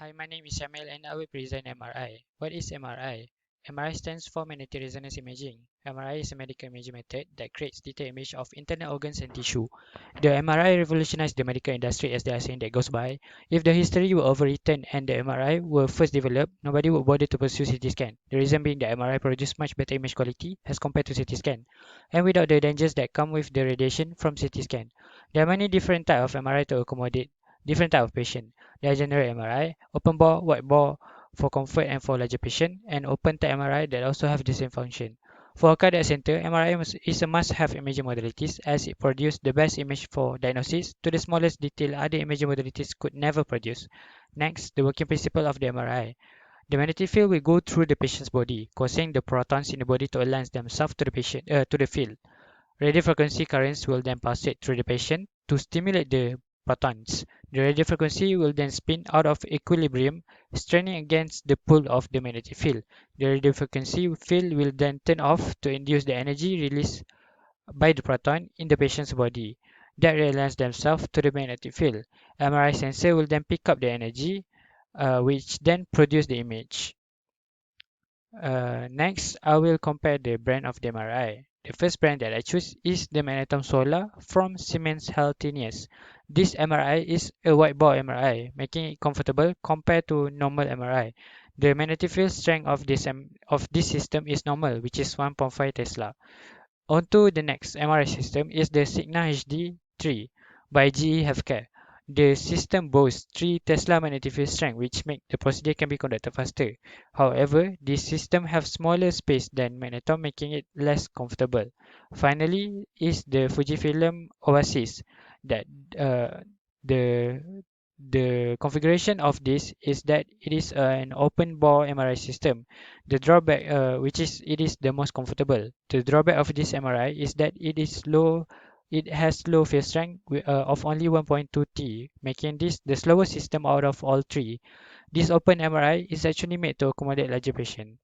Hi, my name is Syamil and I will present MRI. What is MRI? MRI stands for magnetic resonance imaging. MRI is a medical imaging method that creates detailed image of internal organs and tissue. The MRI revolutionized the medical industry as they are saying that goes by. If the history were overwritten and the MRI were first developed, nobody would bother to pursue CT scan. The reason being that MRI produces much better image quality as compared to CT scan, and without the dangers that come with the radiation from CT scan. There are many different types of MRI to accommodate different type of patient. There are general MRI, open bore, wide bore for comfort and for larger patient, and open type MRI that also have the same function. For a cardiac center, MRI is a must-have imaging modalities as it produces the best image for diagnosis to the smallest detail other imaging modalities could never produce. Next, the working principle of the MRI. The magnetic field will go through the patient's body, causing the protons in the body to align themselves to the to the field. Radio frequency currents will then pass it through the patient to stimulate the protons. The radio frequency will then spin out of equilibrium, straining against the pull of the magnetic field. The radio frequency field will then turn off to induce the energy released by the proton in the patient's body that realigns themselves to the magnetic field. MRI sensor will then pick up the energy, which then produce the image. Next, I will compare the brand of the MRI. The first brand that I choose is the Magnetom Solar from Siemens Healthineers. This MRI is a wide bore MRI, making it comfortable compared to normal MRI. The magnetic field strength of this system is normal, which is 1.5 Tesla. On to the next MRI system is the Signa HD3 by GE Healthcare. The system boasts 3 Tesla magnetic field strength, which make the procedure can be conducted faster. However, this system have smaller space than Magnetom, making it less comfortable. Finally, is the Fujifilm Oasis. That uh, the the configuration of this is that it is an open bore MRI system. The drawback, which is it is the most comfortable. The drawback of this MRI is that it is low. It has low field strength of only 1.2 T, making this the slowest system out of all three. This open MRI is actually made to accommodate larger patients.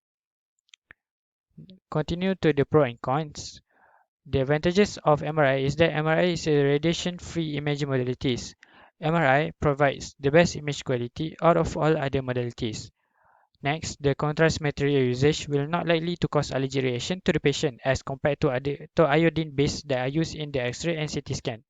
Continue to the pro and cons. The advantages of MRI is that MRI is a radiation-free imaging modalities. MRI provides the best image quality out of all other modalities. Next, the contrast material usage will not likely to cause allergy reaction to the patient as compared to iodine base that are used in the X-ray and CT scan.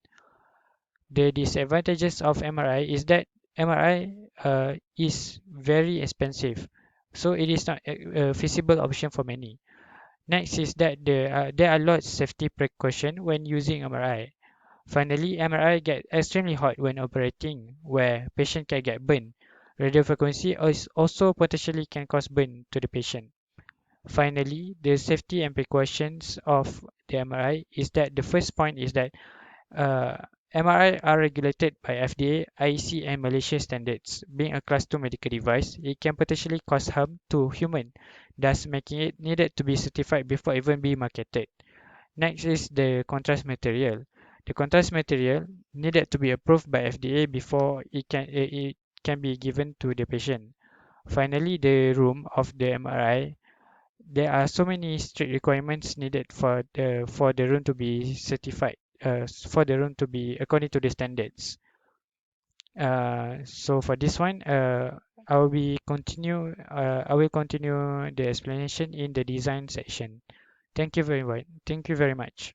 The disadvantages of MRI is that MRI is very expensive, so it is not a feasible option for many. Next is that there are lots of safety precautions when using MRI. Finally, MRI get extremely hot when operating, where patient can get burned. Radio frequency is also potentially can cause burn to the patient. Finally, the safety and precautions of the MRI is that the first point is that uh, MRI are regulated by FDA, IEC, and Malaysia standards. Being a Class 2 medical device, it can potentially cause harm to human, thus making it needed to be certified before even being marketed. Next is the contrast material. The contrast material needed to be approved by FDA before it can be given to the patient. Finally, the room of the MRI. There are so many strict requirements needed for the room to be certified, for the room to be according to the standards. So for this one, I will continue the explanation in the design section. Thank you very much. Thank you very much.